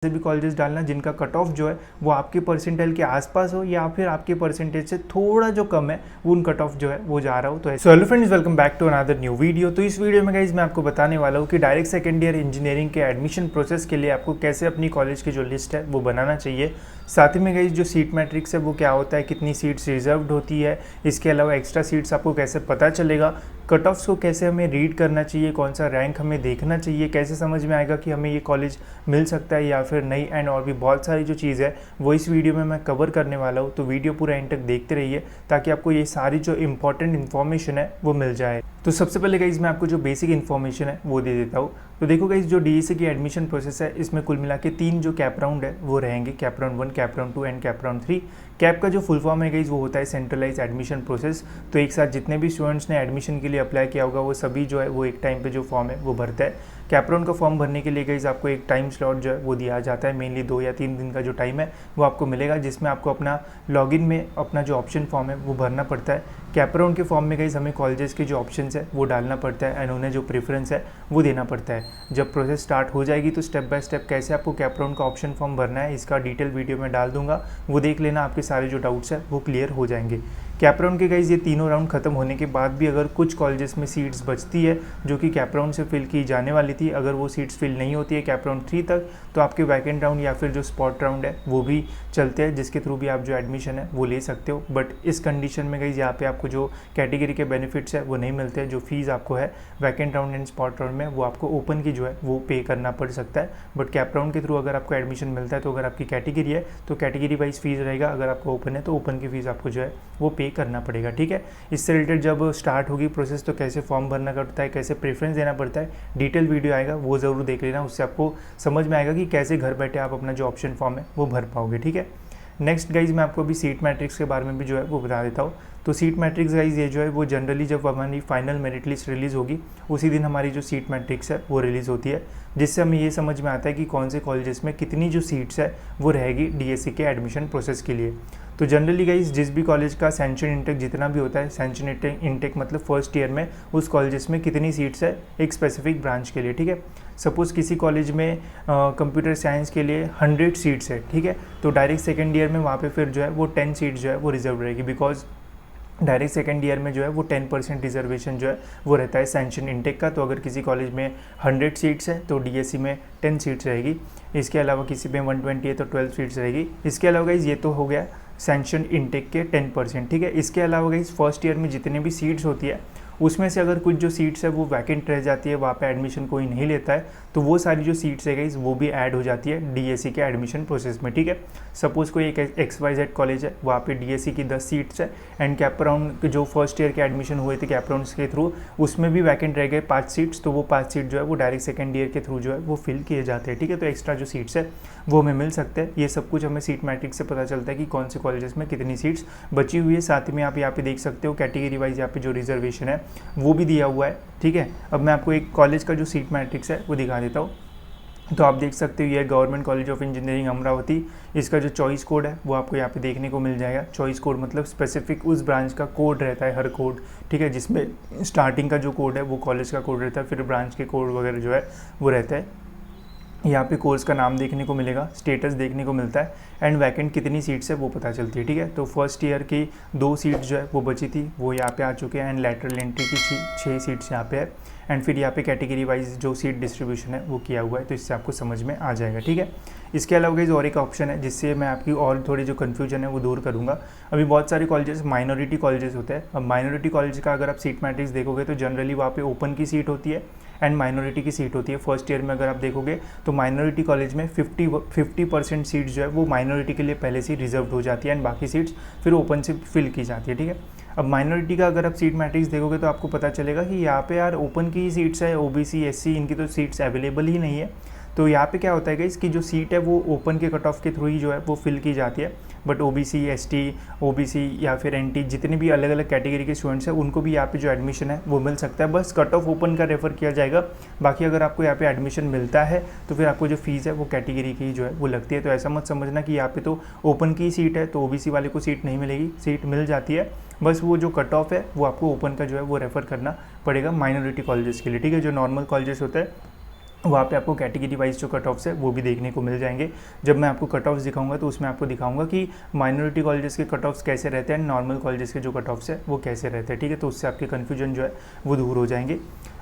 भी कॉलेजेस डालना जिनका कट ऑफ जो है वो आपके परसेंटाइल के आसपास हो या फिर आपके परसेंटेज से थोड़ा जो कम है वो उन कट ऑफ जो है वो जा रहा हो। तो hello friends, welcome back to another new video. तो इस वीडियो में गाइस मैं आपको बताने वाला हूँ कि डायरेक्ट सेकेंड ईयर इंजीनियरिंग के एडमिशन प्रोसेस के लिए आपको कैसे अपनी कॉलेज की जो लिस्ट है वो बनाना चाहिए। साथ ही में गाइस जो सीट मैट्रिक्स है वो क्या होता है, कितनी सीट्स रिजर्व्ड होती है, इसके अलावा एक्स्ट्रा सीट्स आपको कैसे पता चलेगा, कट ऑफ्स को कैसे हमें रीड करना चाहिए, कौन सा रैंक हमें देखना चाहिए, कैसे समझ में आएगा कि हमें ये कॉलेज मिल सकता है या फिर नहीं, एंड और भी बहुत सारी जो चीज़ है वो इस वीडियो में मैं कवर करने वाला हूँ। तो वीडियो पूरा एंड तक देखते रहिए ताकि आपको ये सारी जो इंपॉर्टेंट इन्फॉर्मेशन है वो मिल जाए। तो सबसे पहले गाइस मैं आपको जो बेसिक इन्फॉर्मेशन है वो दे देता हूँ। तो देखो गाइस, जो डीएससी की एडमिशन प्रोसेस है इसमें कुल मिला के 3 जो कैप राउंड है वो रहेंगे, cap round 1, cap round 2 and cap round 3। Cap का जो फुल फॉर्म है गाइस वो होता है सेंट्रलाइज एडमिशन प्रोसेस। तो एक साथ जितने भी स्टूडेंट्स ने एडमिशन के लिए अप्लाई किया होगा वो सभी जो है वो एक टाइम पे जो फॉर्म है वो भरता है। कैप राउंड का फॉर्म भरने के लिए गाइस आपको एक टाइम स्लॉट जो है वो दिया जाता है, मेनली 2 या 3 दिन का जो टाइम है वो आपको मिलेगा, जिसमें आपको अपना लॉगिन में अपना जो ऑप्शन फॉर्म है वो भरना पड़ता है। कैप राउंड के फॉर्म में गाइस हमें कॉलेजेस के जो ऑप्शंस है वो डालना पड़ता है एंड उन्हें जो प्रेफरेंस है वो देना पड़ता है। जब प्रोसेस स्टार्ट हो जाएगी तो स्टेप बाय स्टेप कैसे आपको कैप राउंड का ऑप्शन फॉर्म भरना है इसका डिटेल वीडियो में डाल दूंगा, वो देख लेना, आपके सारे जो डाउट्स है वो क्लियर हो जाएंगे। कैप राउंड के गाइस ये तीनों राउंड खत्म होने के बाद भी अगर कुछ कॉलेजेस में सीट्स बचती है जो कि कैप राउंड से फिल की जाने वाली थी, अगर वो सीट्स फिल नहीं होती है कैप राउंड 3 तक, तो आपके वैकेंट राउंड या फिर जो स्पॉट राउंड है वो भी चलते हैं, जिसके थ्रू भी आप जो एडमिशन है वो ले सकते हो। बट इस कंडीशन में गाइस यहाँ पे आपको जो कैटेगरी के बेनिफिट्स है वो नहीं मिलते हैं। जो फीस आपको है vacant round and spot round में वो आपको ओपन की जो है वो पे करना पड़ सकता है। बट कैप राउंड के थ्रू अगर आपको एडमिशन मिलता है तो अगर आपकी कैटेगरी है तो कैटेगरी वाइज फीस रहेगा, अगर आपको ओपन है तो ओपन की फीस आपको जो है वो पे करना पड़ेगा। ठीक है, इससे रिलेटेड जब स्टार्ट होगी प्रोसेस तो कैसे फॉर्म भरना पड़ता है, कैसे प्रेफरेंस देना पड़ता है, डिटेल वीडियो आएगा वो ज़रूर देख लेना, उससे आपको समझ में आएगा कि कैसे घर बैठे आप अपना जो ऑप्शन फॉर्म है वो भर पाओगे। ठीक है, नेक्स्ट गाइज मैं आपको अभी सीट मैट्रिक्स के बारे में भी जो है वो बता देता हूँ। तो सीट मैट्रिक्स गाइज ये जो है वो जनरली जब हमारी फाइनल मेरिट लिस्ट रिलीज़ होगी उसी दिन हमारी जो सीट मैट्रिक्स है वो रिलीज़ होती है, जिससे हमें ये समझ में आता है कि कौन से कॉलेजेस में कितनी जो सीट्स है वो रहेगी डीएससी के एडमिशन प्रोसेस के लिए। तो जनरली गाइज जिस भी कॉलेज का सैंक्शन इंटेक जितना भी होता है, सैंक्शन इंटेक मतलब फर्स्ट ईयर में उस कॉलेजेस में कितनी सीट्स है एक स्पेसिफिक ब्रांच के लिए। ठीक है, सपोज़ किसी कॉलेज में कंप्यूटर साइंस के लिए 100 सीट्स है, ठीक है, तो डायरेक्ट सेकेंड ईयर में वहाँ पे फिर जो है वो 10 सीट्स जो है वो रिजर्व रहेगी, बिकॉज डायरेक्ट सेकेंड ईयर में जो है वो 10% रिजर्वेशन जो है वो रहता है सैंक्शन इंटेक का। तो अगर किसी कॉलेज में 100 सीट्स है तो डीएससी में 10 सीट्स रहेगी, इसके अलावा किसी में 120 है तो 12 सीट्स रहेगी। इसके अलावा गाइज ये तो हो गया सैंक्शन इंटेक के 10%। ठीक है, इसके अलावा गाइज फर्स्ट ईयर में जितने भी सीट्स होती है उसमें से अगर कुछ जो सीट्स है वो वैकेंट रह जाती है, वहाँ पे एडमिशन कोई नहीं लेता है, तो वो सारी जो सीट्स है गाइज वो भी ऐड हो जाती है डीएससी के एडमिशन प्रोसेस में। ठीक है, सपोज़ कोई एक XYZ कॉलेज है, वहाँ पे डीएससी की 10 सीट्स है एंड कैप राउंड जो फर्स्ट ईयर के एडमिशन हुए थे कैप राउंड के थ्रू उसमें भी वैकेंट रह गए 5 सीट्स, तो वो 5 सीट जो है वो डायरेक्ट सेकेंड ईयर के थ्रू जो है वो फिल किए जाते हैं। ठीक है, तो एक्स्ट्रा जो सीट्स है वो हमें मिल सकते हैं। ये सब कुछ हमें सीट मैट्रिक्स से पता चलता है कि कौन से कॉलेजेस में कितनी सीट्स बची हुई है। साथ ही में आप यहाँ पे देख सकते हो कैटेगरी वाइज यहाँ पे जो रिजर्वेशन है वो भी दिया हुआ है। ठीक है, अब मैं आपको एक कॉलेज का जो सीट मैट्रिक्स है वो दिखा देता हूँ। तो आप देख सकते हो ये government college of engineering Amravati, इसका जो चॉइस कोड है वो आपको यहाँ पे देखने को मिल जाएगा। चॉइस कोड मतलब स्पेसिफिक उस ब्रांच का कोड रहता है, हर कोड। ठीक है, जिसमें स्टार्टिंग का जो कोड है वो कॉलेज का कोड रहता है, फिर ब्रांच के कोड वगैरह जो है वो रहता है। यहाँ पे कोर्स का नाम देखने को मिलेगा, स्टेटस देखने को मिलता है एंड वैकेंट कितनी सीट्स है वो पता चलती है। ठीक है, तो फर्स्ट ईयर की 2 सीट्स जो है वो बची थी वो यहाँ पे आ चुके हैं एंड लैटरल एंट्री की 6 सीट्स यहाँ पे है एंड फिर यहाँ पे कैटेगरी वाइज जो सीट डिस्ट्रीब्यूशन है वो किया हुआ है, तो इससे आपको समझ में आ जाएगा। ठीक है, इसके अलावा गाइस और एक ऑप्शन है जिससे मैं आपकी और थोड़ी जो कन्फ्यूजन है वो दूर करूँगा। अभी बहुत सारे कॉलेजेस माइनॉरिटी कॉलेजेस होते हैं। अब माइनॉरिटी कॉलेज का अगर आप सीट मैट्रिक्स देखोगे तो जनरली वहाँ पे ओपन की सीट होती है एंड माइनॉरिटी की सीट होती है। फर्स्ट ईयर में अगर आप देखोगे तो माइनॉरिटी कॉलेज में 50% सीट्स जो है वो माइनॉरिटी के लिए पहले से रिजर्व हो जाती है एंड बाकी सीट्स फिर ओपन से फिल की जाती है। ठीक है, अब माइनॉरिटी का अगर आप सीट मैट्रिक्स देखोगे तो आपको पता चलेगा कि यहाँ पे यार ओपन की सीट्स है, ओबीसी एससी इनकी तो सीट्स अवेलेबल ही नहीं है। तो यहाँ पे क्या होता है कि इसकी जो सीट है वो ओपन के कट ऑफ के थ्रू ही जो है वो फिल की जाती है। बट ओबीसी एसटी ओबीसी या फिर एनटी जितने भी अलग अलग कैटेगरी के स्टूडेंट्स हैं उनको भी यहाँ पे जो एडमिशन है वो मिल सकता है, बस कट ऑफ ओपन का रेफर किया जाएगा। बाकी अगर आपको यहाँ पे एडमिशन मिलता है तो फिर आपको जो फीस है वो कैटेगरी की जो है वो लगती है। तो ऐसा मत समझना कि यहाँ पे तो ओपन की सीट है तो ओबीसी वाले को सीट नहीं मिलेगी, सीट मिल जाती है, बस वो जो कट ऑफ है वो आपको ओपन का जो है वो रेफर करना पड़ेगा माइनॉरिटी कॉलेजेस के लिए। ठीक है, जो नॉर्मल कॉलेजेस होते हैं वहाँ पे आपको कैटेगरी वाइज जो कट ऑफ्स है वो भी देखने को मिल जाएंगे। जब मैं आपको कट ऑफ्स दिखाऊंगा तो उसमें आपको दिखाऊंगा कि माइनॉरिटी कॉलेजेस के कट ऑफ्स कैसे रहते हैं, नॉर्मल कॉलेजेस के जो कट ऑफ्स है वो कैसे रहते हैं, ठीक है। तो उससे आपके कन्फ्यूजन जो है वो दूर हो जाएंगे।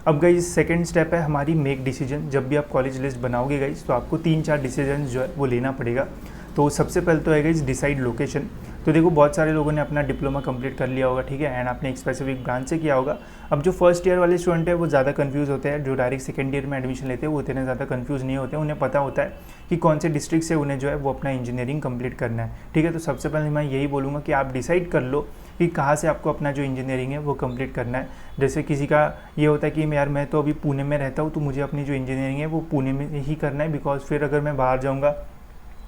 अब गाइस सेकंड स्टेप है हमारी मेक डिसीजन। जब भी आप कॉलेज लिस्ट बनाओगे गाइस तो आपको 3-4 डिसीजन जो है वो लेना पड़ेगा। तो सबसे पहले तो है गाइस डिसाइड लोकेशन। तो देखो बहुत सारे लोगों ने अपना डिप्लोमा कंप्लीट कर लिया होगा, ठीक है, एंड आपने एक स्पेसिफिक ब्रांच से किया होगा। अब जो फर्स्ट ईयर वाले स्टूडेंट है वो ज़्यादा कंफ्यूज होते हैं, जो डायरेक्ट सेकंड ईयर में एडमिशन लेते हैं वो इतने ज़्यादा कंफ्यूज नहीं होते, उन्हें पता होता है कि कौन से डिस्ट्रिक्ट से उन्हें जो है वो अपना इंजीनियरिंग कंप्लीट करना है, ठीक है। तो सबसे पहले मैं यही बोलूँगा कि आप डिसाइड कर लो कि कहाँ से आपको अपना जो इंजीनियरिंग है वो कंप्लीट करना है। जैसे किसी का ये होता है कि यार मैं तो अभी पुणे में रहता हूँ तो मुझे अपनी जो इंजीनियरिंग है वो पुणे में ही करना है, बिकॉज फिर अगर मैं बाहर जाऊँगा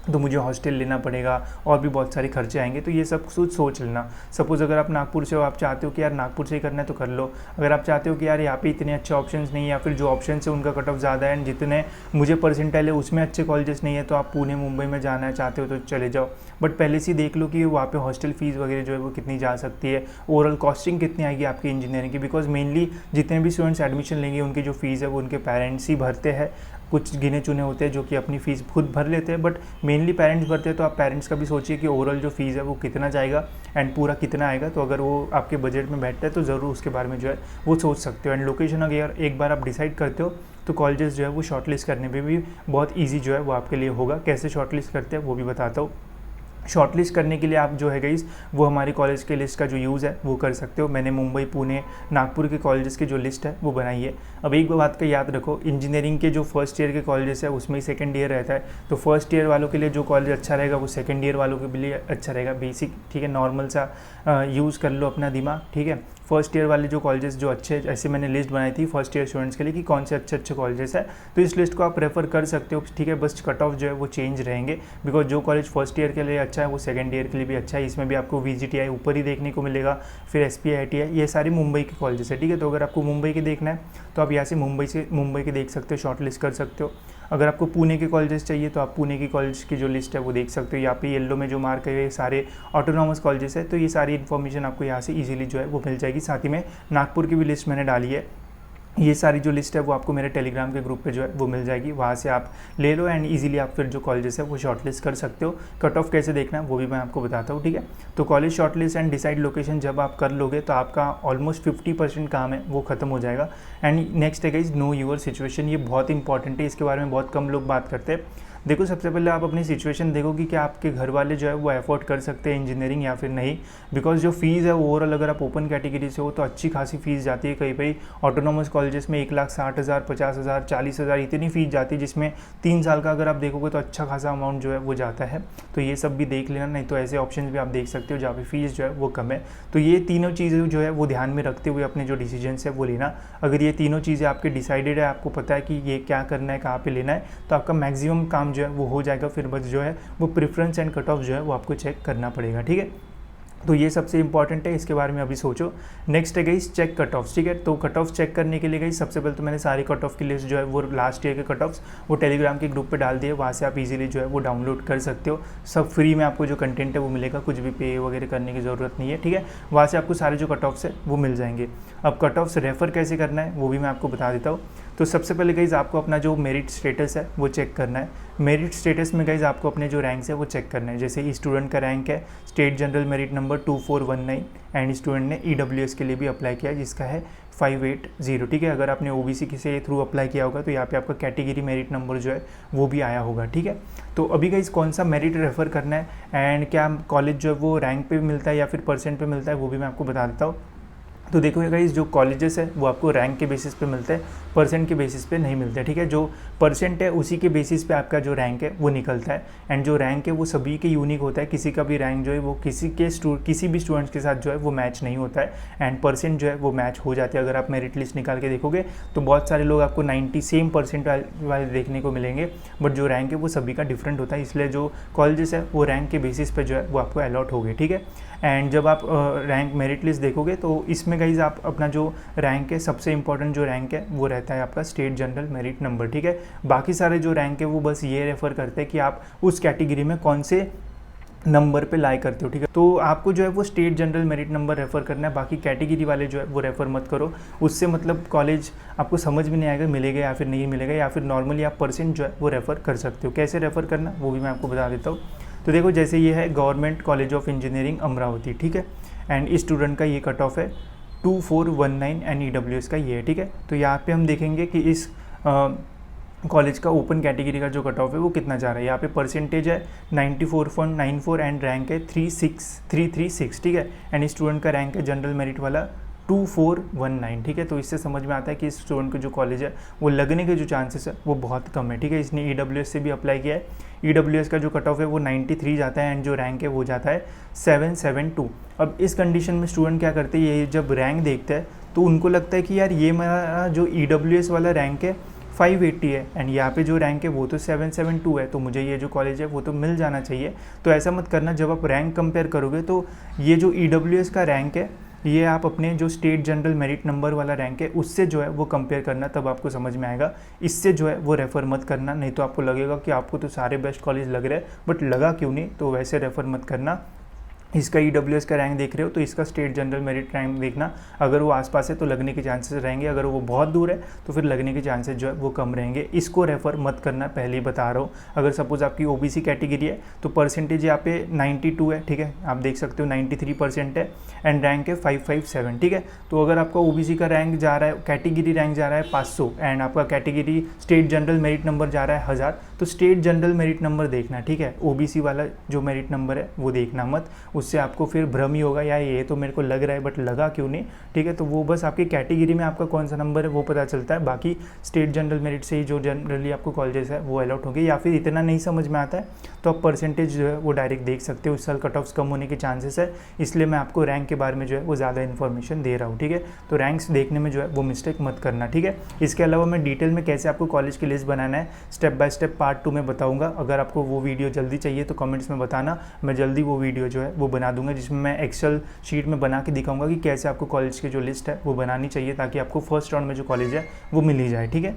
तो मुझे हॉस्टल लेना पड़ेगा और भी बहुत सारे खर्चे आएंगे। तो ये सब कुछ सोच लेना। सपोज़ अगर आप नागपुर से हो, आप चाहते हो कि यार नागपुर से ही करना है तो कर लो। अगर आप चाहते हो कि यार यहाँ पे इतने अच्छे ऑप्शंस नहीं है या फिर जो ऑप्शन है उनका कट ऑफ ज़्यादा है एंड जितने मुझे परसेंटाइल है उसमें अच्छे कॉलेजेस नहीं है, तो आप पुणे मुंबई में जाना है चाहते हो तो चले जाओ। बट पहले से देख लो कि वहाँ पे हॉस्टल फीस वगैरह जो है वो कितनी जा सकती है, ओवरऑल कॉस्टिंग कितनी आएगी आपकी इंजीनियरिंग की, बिकॉज मेनली जितने भी स्टूडेंट्स एडमिशन लेंगे उनकी जो फीस है वो उनके पेरेंट्स ही भरते हैं। कुछ गिने चुने होते हैं जो कि अपनी फ़ीस खुद भर लेते हैं, बट मेनली पेरेंट्स भरते हैं। तो आप पेरेंट्स का भी सोचिए कि ओवरऑल जो फीस है वो कितना जाएगा एंड पूरा कितना आएगा। तो अगर वो आपके बजट में बैठता है तो ज़रूर उसके बारे में जो है वो सोच सकते हो। एंड लोकेशन अगर एक बार आप डिसाइड करते हो तो कॉलेजेस जो है वो शॉर्टलिस्ट करने में भी बहुत ईजी जो है वो आपके लिए होगा। कैसे शॉर्टलिस्ट करते हैं वो भी बताता हूँ। शॉर्टलिस्ट करने के लिए आप जो है गाइस वो हमारी कॉलेज के लिस्ट का जो यूज़ है वो कर सकते हो। मैंने मुंबई, पुणे, नागपुर के कॉलेजेस की जो लिस्ट है वो बनाई है। अब एक बात का याद रखो, इंजीनियरिंग के जो फर्स्ट ईयर के कॉलेजेस है उसमें ही सेकंड ईयर रहता है। तो फर्स्ट ईयर वालों के लिए जो कॉलेज अच्छा रहेगा वो सेकंड ईयर वालों के लिए अच्छा रहेगा। बेसिक, ठीक है, नॉर्मल सा यूज़ कर लो अपना दिमाग, ठीक है। फर्स्ट ईयर वाले जो कॉलेजेस जो अच्छे, ऐसे मैंने लिस्ट बनाई थी फर्स्ट ईयर स्टूडेंट्स के लिए कि कौन से अच्छे अच्छे कॉलेजेस है, तो इस लिस्ट को आप रेफर कर सकते हो, ठीक है। बस कट ऑफ जो है वो चेंज रहेंगे, बिकॉज जो कॉलेज फर्स्ट ईयर के लिए अच्छा है वो सेकंड ईयर के लिए भी अच्छा है। इसमें भी आपको VGTI ऊपर ही देखने को मिलेगा, फिर SPIT है, ये सारी मुंबई के कॉलेजेस है, ठीक है। तो अगर आपको मुंबई के देखना है तो आप यहाँ से मुंबई के देख सकते हो, शॉर्ट लिस्ट कर सकते हो। अगर आपको पुणे के कॉलेजेस चाहिए तो आप पुणे की कॉलेज की जो लिस्ट है वो देख सकते हो। यहाँ पे येलो में जो मार्क है ये सारे ऑटोनॉमस कॉलेजेस है, तो ये सारी इन्फॉर्मेशन आपको यहाँ से इजीली जो है वो मिल जाएगी। साथ ही में नागपुर की भी लिस्ट मैंने डाली है। ये सारी जो लिस्ट है वो आपको मेरे टेलीग्राम के ग्रुप पे जो है वो मिल जाएगी, वहाँ से आप ले लो एंड इजीली आप फिर जो कॉलेजेस है वो शॉर्टलिस्ट कर सकते हो। कट ऑफ कैसे देखना है वो भी मैं आपको बताता हूँ, ठीक है। तो college shortlist and decide location जब आप कर लोगे तो आपका ऑलमोस्ट 50% काम है वो खत्म हो जाएगा। एंड नेक्स्ट है गाइस, नो योर सिचुएशन। ये बहुत इंपॉर्टेंट है, इसके बारे में बहुत कम लोग बात करते हैं। देखो सबसे पहले आप अपनी सिचुएशन देखो कि क्या आपके घर वाले जो है वो अफोर्ड कर सकते हैं इंजीनियरिंग या फिर नहीं। बिकॉज जो फीस है ओवरऑल अगर आप ओपन कैटेगरी से हो तो अच्छी खासी फीस जाती है। कई ऑटोनॉमस कॉलेजेस में 1,60,000, 50,000, 40,000 इतनी फीस जाती है, जिसमें 3 साल का अगर आप देखोगे तो अच्छा खासा अमाउंट जो है वो जाता है। तो ये सब भी देख लेना, नहीं तो ऐसे ऑप्शन भी आप देख सकते हो जहाँ पे फीस जो है वो कम है। तो ये तीनों चीज़ें जो है वो ध्यान में रखते हुए अपने जो डिसीजन है वो लेना। अगर ये तीनों चीज़ें आपके डिसाइडेड है, आपको पता है कि ये क्या करना है, कहाँ पे लेना है, तो आपका मैक्सिमम काम जो है वो हो जाएगा। फिर बस जो है वो प्रेफरेंस एंड कट ऑफ जो है वो आपको चेक करना पड़ेगा, ठीक है। तो ये सबसे इंपॉर्टेंट है, इसके बारे में अभी सोचो। नेक्स्ट है गाइस चेक कट ऑफ्स, ठीक है। तो कट ऑफ चेक करने के लिए गाइस सबसे पहले तो मैंने सारी कट ऑफ की लिस्ट जो है वो लास्ट ईयर के कट ऑफ्स वो टेलीग्राम के ग्रुप पे डाल दिए, वहाँ से आप इजीली जो है वो डाउनलोड कर सकते हो। सब फ्री में आपको जो कंटेंट है वो मिलेगा, कुछ भी पे वगैरह करने की ज़रूरत नहीं है, ठीक है। वहाँ से आपको सारे जो कट ऑफ्स है वो मिल जाएंगे। अब कट ऑफ्स रेफ़र कैसे करना है वो भी मैं आपको बता देता हूँ। तो सबसे पहले गाइस आपको अपना जो मेरिट स्टेटस है वो चेक करना है। मेरिट स्टेटस में गाइस आपको अपने जो रैंक्स है वो चेक करना है। जैसे स्टूडेंट का रैंक है state general merit number 2419 and student ने EWS के लिए भी अप्लाई किया जिसका है 580, ठीक है। अगर आपने OBC के थ्रू अप्लाई किया होगा तो यहाँ पे आपका कैटेगरी मेरिट नंबर जो है वो भी आया होगा, ठीक है। तो अभी गाइस कौन सा मेरिट रेफ़र करना है एंड क्या कॉलेज जो है वो रैंक पे मिलता है या फिर परसेंट पे मिलता है वो भी मैं आपको बता देता हूँ। तो देखो गाइस जो कॉलेजेस है वो आपको रैंक के बेसिस पे मिलते हैं, परसेंट के बेसिस पे नहीं मिलते, ठीक है। जो परसेंट है उसी के बेसिस पे आपका जो रैंक है वो निकलता है एंड जो रैंक है वो सभी के यूनिक होता है। किसी का भी रैंक जो है वो किसी भी स्टूडेंट्स के साथ जो है वो मैच नहीं होता है एंड परसेंट जो है वो मैच हो जाते हैं। अगर आप मेरिट लिस्ट निकाल के देखोगे तो बहुत सारे लोग आपको 90 सेम परसेंट वाले देखने को मिलेंगे, बट जो रैंक है वो सभी का डिफरेंट होता है। इसलिए जो कॉलेजेस है वो रैंक के बेसिस पे जो है वो आपको अलॉट हो गए, ठीक है। एंड जब आप रैंक मेरिट लिस्ट देखोगे तो इसमें गाइस आप अपना जो रैंक है, सबसे इंपॉर्टेंट जो रैंक है वो रहता है आपका स्टेट जनरल मेरिट नंबर, ठीक है। बाकी सारे जो रैंक है वो बस ये रेफ़र करते हैं कि आप उस कैटेगरी में कौन से नंबर पे लाई करते हो, ठीक है। तो आपको जो है वो state general merit number refer करना है, बाकी कैटेगरी वाले जो है वो रेफ़र मत करो। उससे मतलब कॉलेज आपको समझ में नहीं आएगा मिलेगा या फिर नहीं मिलेगा, या फिर नॉर्मली आप परसेंट जो है वो रेफ़र कर सकते हो। कैसे रेफ़र करना वो भी मैं आपको बता देता हूँ। तो देखो, जैसे ये है government college of engineering Amravati, ठीक है, एंड इस स्टूडेंट का ये कट ऑफ है 2419 एंड EWS का ये है, ठीक है। तो यहाँ पे हम देखेंगे कि इस कॉलेज का ओपन कैटेगरी का जो कट ऑफ है वो कितना जा रहा है। यहाँ पे परसेंटेज है 94.94 एंड रैंक है 336, ठीक है। एंड स्टूडेंट का रैंक है जनरल मेरिट वाला 2419, ठीक है। तो इससे समझ में आता है कि इस स्टूडेंट का जो कॉलेज है वो लगने के जो चांसेस है वो बहुत कम है, ठीक है। इसने EWS से भी अप्लाई किया है। EWS का जो कट ऑफ है वो 93 जाता है एंड जो रैंक है वो जाता है 772। अब इस कंडीशन में स्टूडेंट क्या करते हैं, ये जब रैंक देखते हैं तो उनको लगता है कि यार ये मेरा जो EWS वाला रैंक है 580 है एंड यहाँ पे जो रैंक है वो तो 772 है, तो मुझे ये जो कॉलेज है वो तो मिल जाना चाहिए। तो ऐसा मत करना। जब आप रैंक कंपेयर करोगे तो ये जो EWS का रैंक है ये आप अपने जो स्टेट जनरल मेरिट नंबर वाला रैंक है उससे जो है वो कंपेयर करना, तब आपको समझ में आएगा। इससे जो है वो रेफ़र मत करना, नहीं तो आपको लगेगा कि आपको तो सारे बेस्ट कॉलेज लग रहे हैं बट लगा क्यों नहीं, तो वैसे रेफ़र मत करना। इसका EWS का रैंक देख रहे हो तो इसका स्टेट जनरल मेरिट रैंक देखना, अगर वो आसपास है तो लगने के चांसेस रहेंगे, अगर वो बहुत दूर है तो फिर लगने के चांसेस जो है वो कम रहेंगे। इसको रेफ़र मत करना, पहले ही बता रहा हूँ। अगर सपोज़ आपकी OBC कैटेगरी है तो परसेंटेज यहाँ पे 92 है, ठीक है, आप देख सकते हो 93% है एंड रैंक है 557, ठीक है। तो अगर आपका OBC का रैंक जा रहा है, कैटेगरी रैंक जा रहा है 500 एंड आपका category state general merit number जा रहा है 1000, तो स्टेट जनरल मेरिट नंबर देखना, ठीक है। OBC वाला जो मेरिट नंबर है वो देखना मत, उससे आपको फिर भ्रम ही होगा, या ये तो मेरे को लग रहा है बट लगा क्यों नहीं, ठीक है। तो वो बस आपकी कैटेगरी में आपका कौन सा नंबर है वो पता चलता है, बाकी स्टेट जनरल मेरिट से ही जो जनरली आपको कॉलेजेस है वो अलॉट होंगे। या फिर इतना नहीं समझ में आता है तो आप परसेंटेज जो है वो डायरेक्ट देख सकते हो। इस साल कट ऑफ्स कम होने के चांसेस है, इसलिए मैं आपको रैंक के बारे में जो है वो ज़्यादा इन्फॉर्मेशन दे रहा हूँ, ठीक है। तो रैंक्स देखने में जो है वो मिस्टेक मत करना, ठीक है। इसके अलावा मैं डिटेल में कैसे आपको कॉलेज की लिस्ट बनाना है स्टेप बाय स्टेप पार्ट 2 में बताऊँगा। अगर आपको वो वीडियो जल्दी चाहिए तो कमेंट्स में बताना, मैं जल्दी वो वीडियो जो है वो बना दूंगा, जिसमें मैं एक्सेल शीट में बना के दिखाऊंगा कि कैसे आपको कॉलेज की जो लिस्ट है वो बनानी चाहिए, ताकि आपको फर्स्ट राउंड में जो कॉलेज है वो मिल ही जाए, ठीक है।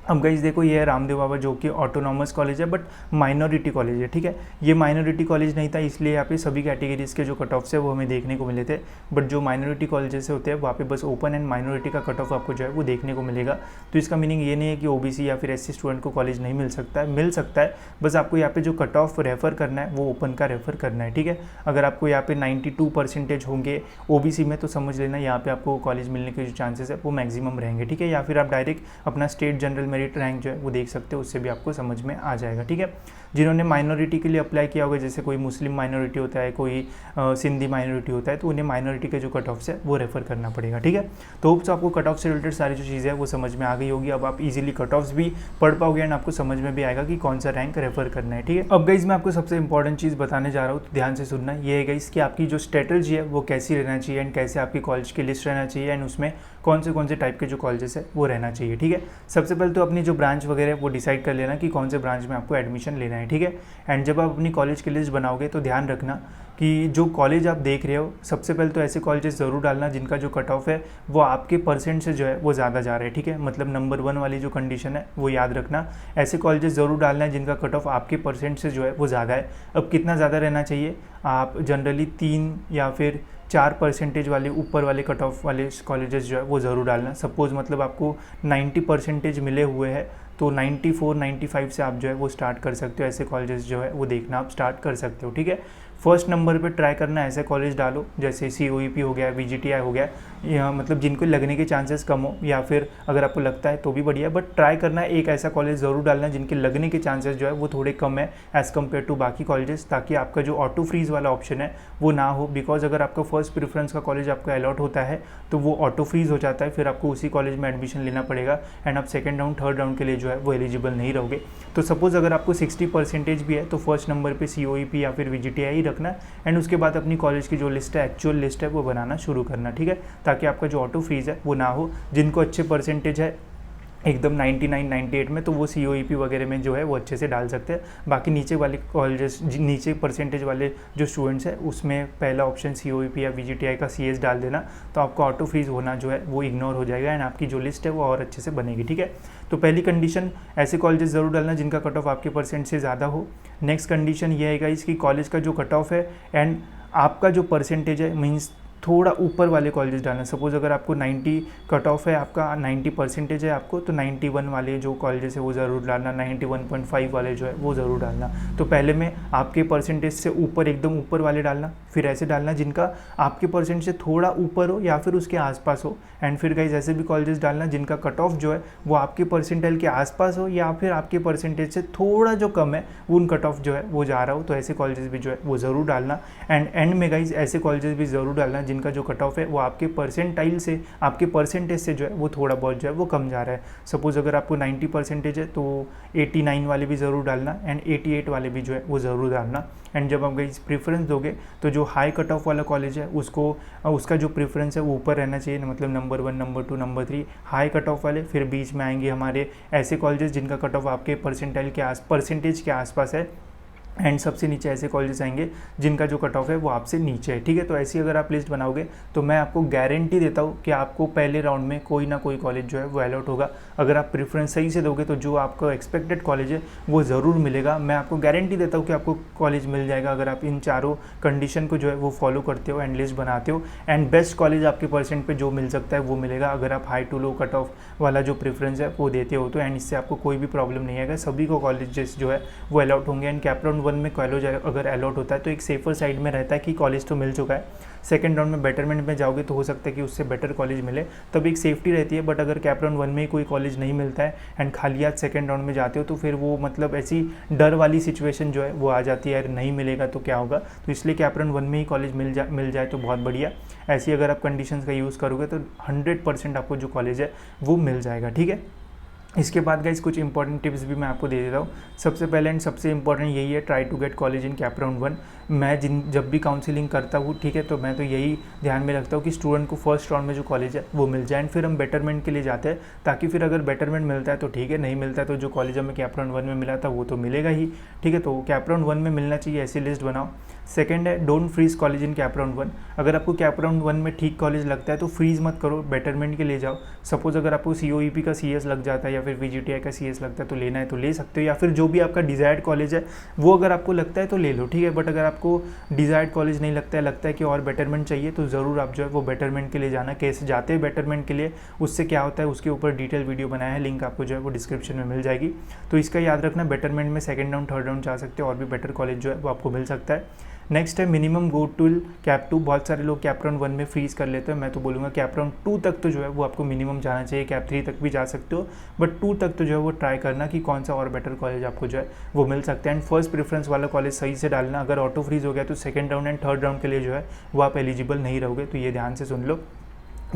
अब गाइस देखो, ये है रामदेव बाबा जो कि ऑटोनॉमस कॉलेज है बट माइनॉरिटी कॉलेज है, ठीक है। ये माइनॉरिटी कॉलेज नहीं था, इसलिए यहाँ पे सभी कैटेगरीज के जो कट ऑफ्स है वो हमें देखने को मिले थे। बट जो माइनॉरिटी कॉलेजेस होते हैं वहाँ पे बस ओपन एंड माइनॉरिटी का कट ऑफ आपको जो है वो देखने को मिलेगा। तो इसका मीनिंग ये नहीं है कि OBC या फिर SC स्टूडेंट को कॉलेज नहीं मिल सकता है, मिल सकता है, बस आपको यहाँ पे जो कट ऑफ रेफ़र करना है वो ओपन का रेफ़र करना है, ठीक है। अगर आपको यहाँ पे 92% होंगे OBC में तो समझ लेना यहाँ पे आपको कॉलेज मिलने के जो चांसेस है वो मैक्सिमम रहेंगे, ठीक है। या फिर आप डायरेक्ट अपना स्टेट जनरल मेरिट रैंक जो है वो देख सकते हो, उससे भी आपको समझ में आ जाएगा, ठीक है। जिन्होंने माइनॉरिटी के लिए अप्लाई किया होगा, जैसे कोई मुस्लिम माइनॉरिटी होता है, कोई सिंधी माइनॉरिटी होता है, तो उन्हें माइनॉरिटी के जो कट ऑफ्स है वो रेफ़र करना पड़ेगा, ठीक है। तो होप्स आपको कट ऑफ से रिलेटेड सारी जो चीज़ें हैं वो समझ में आ गई होगी। अब आप इजीली कट ऑफ्स भी पढ़ पाओगे एंड आपको समझ में भी आएगा कि कौन सा रैंक रेफ़र करना है, ठीक है। अब गाइस मैं आपको सबसे इंपॉर्टेंट चीज़ बताने जा रहा हूँ, तो ध्यान से सुनना। ये है गाइस कि आपकी जो स्ट्रेटजी है वो कैसी रहना चाहिए एंड कैसे आपकी कॉलेज की लिस्ट रहना चाहिए एंड उसमें कौन से टाइप के जो कॉलेजेस है वो रहना चाहिए, ठीक है। सबसे पहले तो अपनी जो ब्रांच वगैरह वो डिसाइड कर लेना कि कौन से ब्रांच में आपको एडमिशन लेना है, ठीक है। एंड जब आप अपनी कॉलेज की लिस्ट बनाओगे तो ध्यान रखना कि जो कॉलेज आप देख रहे हो, सबसे पहले तो ऐसे कॉलेजेस ज़रूर डालना जिनका जो कट ऑफ है वो आपके परसेंट से जो है वो ज़्यादा जा रहा है, ठीक है। मतलब नंबर 1 वाली जो कंडीशन है वो याद रखना। ऐसे कॉलेजेस ज़रूर डालना है जिनका कट ऑफ आपके परसेंट से जो है वो ज़्यादा है। अब कितना ज़्यादा रहना चाहिए, आप जनरली 3 या फिर 4% वाले ऊपर वाले कट ऑफ वाले कॉलेजेस जो है वो ज़रूर डालना। सपोज़ मतलब आपको 90% मिले हुए हैं तो 94-95 से आप जो है वो स्टार्ट कर सकते हो। ऐसे कॉलेजेस जो है वो देखना आप स्टार्ट कर सकते हो, ठीक है। फर्स्ट नंबर पे ट्राई करना ऐसे कॉलेज डालो जैसे COEP हो गया, VGTI हो गया, या मतलब जिनको लगने के चांसेस कम हो, या फिर अगर आपको लगता है तो भी बढ़िया है, बट ट्राई करना एक ऐसा कॉलेज ज़रूर डालना जिनके लगने के चांसेस जो है वो थोड़े कम है एज़ कम्पेयर टू बाकी कॉलेजेस, ताकि आपका जो ऑटो फ्रीज़ वाला ऑप्शन है वो ना हो। बिकॉज अगर आपका फर्स्ट प्रेफरेंस का कॉलेज आपको अलॉट होता है तो वो ऑटो फ्रीज़ हो जाता है, फिर आपको उसी कॉलेज में एडमिशन लेना पड़ेगा एंड आप सेकेंड राउंड थर्ड राउंड के लिए जो है वो एलिजिबल नहीं रहोगे। तो सपोज़ अगर आपको 60% भी है तो फर्स्ट नंबर पे COEP या फिर VGTI ही रखना एंड उसके बाद अपनी कॉलेज की जो लिस्ट है, एक्चुअल लिस्ट है, वो बनाना शुरू करना, ठीक है, ताकि आपका जो ऑटो फ्रीज है वो ना हो। जिनको अच्छे परसेंटेज है एकदम 99 98 में, तो वो COEP वगैरह में जो है वो अच्छे से डाल सकते हैं। बाकी नीचे वाले कॉलेजेस, नीचे परसेंटेज वाले जो स्टूडेंट्स हैं उसमें पहला ऑप्शन COEP या VGTI का CS डाल देना, तो आपको ऑटो फ्रीज होना जो है वो इग्नोर हो जाएगा एंड आपकी जो लिस्ट है वो और अच्छे से बनेगी। ठीक है, तो पहली कंडीशन ऐसे कॉलेजेस ज़रूर डालना जिनका कट ऑफ आपके परसेंट से ज़्यादा हो। नेक्स्ट कंडीशन ये है इसकी कॉलेज का जो कट ऑफ है एंड आपका जो परसेंटेज है, मीन्स थोड़ा ऊपर वाले कॉलेज डालना। सपोज अगर आपको 90 कट ऑफ है, आपका 90 परसेंटेज है आपको, तो 91 वाले जो कॉलेजेस है वो ज़रूर डालना, 91.5 वाले जो है वो ज़रूर डालना। तो पहले में आपके परसेंटेज से ऊपर, एकदम ऊपर वाले डालना, फिर ऐसे डालना जिनका आपके परसेंट से थोड़ा ऊपर हो या फिर उसके आसपास हो, एंड फिर गाइस ऐसे भी कॉलेजेस डालना जिनका कट ऑफ जो है वो आपके परसेंटाइल के आसपास हो या फिर आपके परसेंटेज से थोड़ा जो कम है उन कट ऑफ जो है वो जा रहा हो, तो ऐसे कॉलेजेस भी जो है वो ज़रूर डालना। एंड एंड में गाइस ऐसे कॉलेजेस भी ज़रूर डालना जिनका जो कट ऑफ है वो आपके परसेंटाइल से, आपके परसेंटेज से जो है वो थोड़ा बहुत जो है वो कम जा रहा है। सपोज अगर आपको 90 परसेंटेज है तो 89 वाले भी ज़रूर डालना एंड 88 वाले भी जो है वो ज़रूर डालना। एंड जब आप गाइस प्रेफरेंस दोगे तो जो हाई कट ऑफ वाला कॉलेज है उसको, उसका जो प्रेफरेंस है वो ऊपर रहना चाहिए, मतलब number 1, number 2, number 3 high cut of वाले। फिर बीच में आएंगे हमारे ऐसे कॉलेजेस जिनका कट ऑफ आपके परसेंटाइल के परसेंटेज के आसपास है, एंड सबसे नीचे ऐसे कॉलेजेस आएंगे जिनका जो कट ऑफ है वो आपसे नीचे है। ठीक है, तो ऐसी अगर आप लिस्ट बनाओगे तो मैं आपको गारंटी देता हूँ कि आपको पहले राउंड में कोई ना कोई कॉलेज जो है वो अलॉट होगा। अगर आप प्रेफरेंस सही से दोगे तो जो आपका एक्सपेक्टेड कॉलेज है वो ज़रूर मिलेगा। मैं आपको गारंटी देता हूँ कि आपको कॉलेज मिल जाएगा अगर आप इन चारों कंडीशन को जो है वो फॉलो करते हो एंड लिस्ट बनाते हो। एंड बेस्ट कॉलेज आपके परसेंट पर जो मिल सकता है वो मिलेगा अगर आप high to low cut off वाला जो प्रेफरेंस है वो देते हो तो। एंड इससे आपको कोई भी प्रॉब्लम नहीं आएगा, सभी को कॉलेजेस जो है वो अलॉट होंगे। एंड कैप राउंड 1 में कॉलेज अगर अलॉट होता है तो एक सेफर साइड में रहता है कि कॉलेज तो मिल चुका है। सेकंड राउंड में बेटरमेंट में जाओगे तो हो सकता है कि उससे बेटर कॉलेज मिले, तब एक सेफ्टी रहती है। बट अगर कैप राउंड 1 में ही कोई कॉलेज नहीं मिलता है एंड खाली आज सेकंड राउंड में जाते हो तो फिर वो मतलब ऐसी डर वाली सिचुएशन जो है वो आ जाती है, यार नहीं मिलेगा तो क्या होगा। तो इसलिए कैप राउंड 1 में ही कॉलेज मिल जाए तो बहुत बढ़िया। ऐसी अगर आप कंडीशंस का यूज़ करोगे तो 100% आपको जो कॉलेज है वो मिल जाएगा। ठीक है, इसके बाद गाइस कुछ इंपॉर्टेंट टिप्स भी मैं आपको दे देता हूँ। सबसे पहले एंड सबसे इंपॉर्टेंट यही है, try to get college in CAP round 1। मैं जब भी काउंसलिंग करता हूँ, ठीक है, तो मैं तो यही ध्यान में रखता हूँ कि स्टूडेंट को फर्स्ट राउंड में जो कॉलेज है वो मिल जाए एंड फिर हम बेटरमेंट के लिए जाते हैं, ताकि फिर अगर बेटरमेंट मिलता है तो ठीक है, नहीं मिलता है तो जो कॉलेज हमें कैप राउंड 1 में मिला था वो तो मिलेगा ही। ठीक है, तो कैप राउंड 1 में मिलना चाहिए, ऐसी लिस्ट बनाओ। सेकंड है, don't freeze college in CAP round 1। अगर आपको कैप राउंड 1 में ठीक कॉलेज लगता है तो फ्रीज मत करो, बेटरमेंट के लिए जाओ। सपोज अगर आपको COEP का CS लग जाता है या फिर VGTI का CS लगता है तो लेना है तो ले सकते हो, या फिर जो भी आपका डिज़ायर्ड कॉलेज है वो अगर आपको लगता है तो ले लो। ठीक है, बट अगर आपको डिज़ायर्ड कॉलेज नहीं लगता है कि और बेटरमेंट चाहिए तो ज़रूर आप जो है वो बेटरमेंट के लिए जाना। कैसे जाते हैं बेटरमेंट के लिए, उससे क्या होता है, उसके ऊपर डिटेल वीडियो बनाया है, लिंक आपको जो है वो डिस्क्रिप्शन में मिल जाएगी। तो इसका याद रखना, बेटरमेंट में सेकंड राउंड थर्ड राउंड जा सकते हो और भी बेटर कॉलेज जो है वो आपको मिल सकता है। नेक्स्ट है मिनिमम गो टू कैप 2। बहुत सारे लोग कैप राउंड 1 में फ्रीज कर लेते हैं, मैं तो बोलूँगा कैप राउंड 2 तक तो जो है वो आपको मिनिमम जाना चाहिए। कैप 3 तक भी जा सकते हो बट 2 तक तो जो है वो ट्राई करना कि कौन सा और बेटर कॉलेज आपको जो है वो मिल सकता है। एंड फर्स्ट प्रेफरेंस वाला कॉलेज सही से डालना, अगर ऑटो फ्रीज हो गया तो second round and third round के लिए जो है वो आप एलिजिबल नहीं रहोगे, तो ये ध्यान से सुन लो।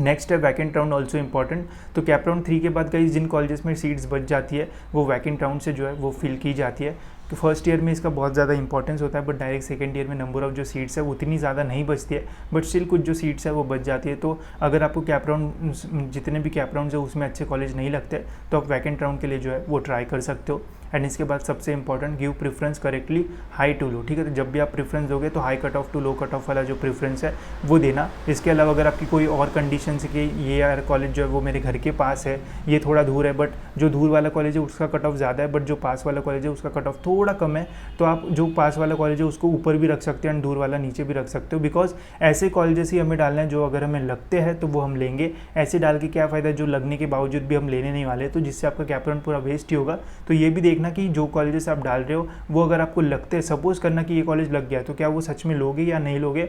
नेक्स्ट है वैकेंट राउंड ऑल्सो इंपॉर्टेंट। तो कैप राउंड 3 के बाद गाइस जिन कॉलेजेस में सीट्स बच जाती है वो वैकेंट राउंड से जो है वो फिल की जाती है। तो फर्स्ट ईयर में इसका बहुत ज़्यादा इंपॉर्टेंस होता है, बट डायरेक्ट सेकंड ईयर में नंबर ऑफ जो सीट्स है उतनी ज़्यादा नहीं बचती है, बट स्टिल कुछ जो सीट्स है वो बच जाती है। तो अगर आपको कैप राउंड, जितने भी कैप राउंड है उसमें अच्छे कॉलेज नहीं लगते तो आप वैकेंट राउंड के लिए जो है वो ट्राई कर सकते हो। एंड इसके बाद सबसे important, give preference correctly high to low. ठीक है, तो जब भी आप प्रेफरेंस दोगे तो high cut off to low cut off वाला जो प्रेफरेंस है वो देना। इसके अलावा अगर आपकी कोई और कंडीशन है कि ये यार कॉलेज जो है वो मेरे घर के पास है, ये थोड़ा दूर है, बट जो दूर वाला कॉलेज है उसका कट ऑफ ज़्यादा है, बट जो पास वाला कॉलेज है उसका कट ऑफ थोड़ा कम है, तो आप जो पास वाला कॉलेज है उसको ऊपर भी रख सकते हो एंड दूर वाला नीचे भी रख सकते हो। बिकॉज ऐसे कॉलेजेस ही हमें डालना है जो अगर हमें लगते हैं तो वो हम लेंगे। ऐसे डाल के क्या फ़ायदा जो लगने के बावजूद भी हम लेने नहीं वाले, तो जिससे आपका कैप राउंड पूरा वेस्ट ही होगा। तो ये भी देखना कि जो कॉलेजेस आप डाल रहे हो वो अगर आपको लगते हैं, सपोज करना कि ये कॉलेज लग गया तो क्या वो सच में लोगे या नहीं लोगे,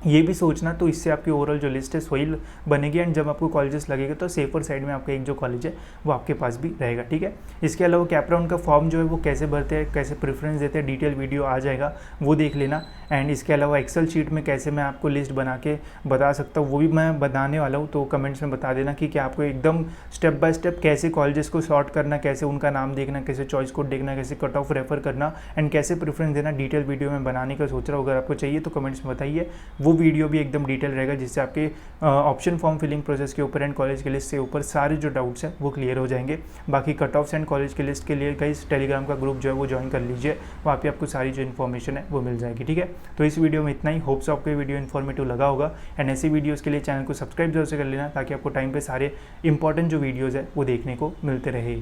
ये भी सोचना। तो इससे आपकी ओवरऑल जो लिस्ट है वही बनेगी एंड जब आपको कॉलेजेस लगेगा तो सेफर साइड में आपका एक जो कॉलेज है वो आपके पास भी रहेगा। ठीक है, इसके अलावा कैप राउंड का फॉर्म जो है वो कैसे भरते हैं, कैसे प्रेफरेंस देते हैं, डिटेल वीडियो आ जाएगा, वो देख लेना। एंड इसके अलावा एक्सेल शीट में कैसे मैं आपको लिस्ट बना के बता सकता हूँ वो भी मैं बताने वाला हूँ, तो कमेंट्स में बता देना कि क्या आपको एकदम स्टेप बाय स्टेप कैसे कॉलेजेस को सॉर्ट करना, कैसे उनका नाम देखना, कैसे चॉइस कोड देखना, कैसे कट ऑफ रेफर करना एंड कैसे प्रेफरेंस देना, डिटेल वीडियो में बनाने का सोच रहा हूँ। अगर आपको चाहिए तो कमेंट्स में बताइए, वो वीडियो भी एकदम डिटेल रहेगा, जिससे आपके ऑप्शन फॉर्म फिलिंग प्रोसेस के ऊपर एंड कॉलेज के लिस्ट के ऊपर सारे जो डाउट्स हैं वो क्लियर हो जाएंगे। बाकी कट ऑफ्स एंड कॉलेज के लिस्ट के लिए गाइस टेलीग्राम का ग्रुप जो है वो ज्वाइन कर लीजिए, वहाँ पे आपको सारी जो इन्फॉर्मेशन है वो मिल जाएगी। ठीक है, तो इस वीडियो में इतना ही। होप्स आपको ये वीडियो इन्फॉर्मेटिव लगा होगा एंड ऐसी वीडियोज़ के लिए चैनल को सब्सक्राइब जरूर से कर लेना, ताकि आपको टाइम पे सारे इंपॉर्टेंट जो वीडियोज़ है वो देखने को मिलते रहे।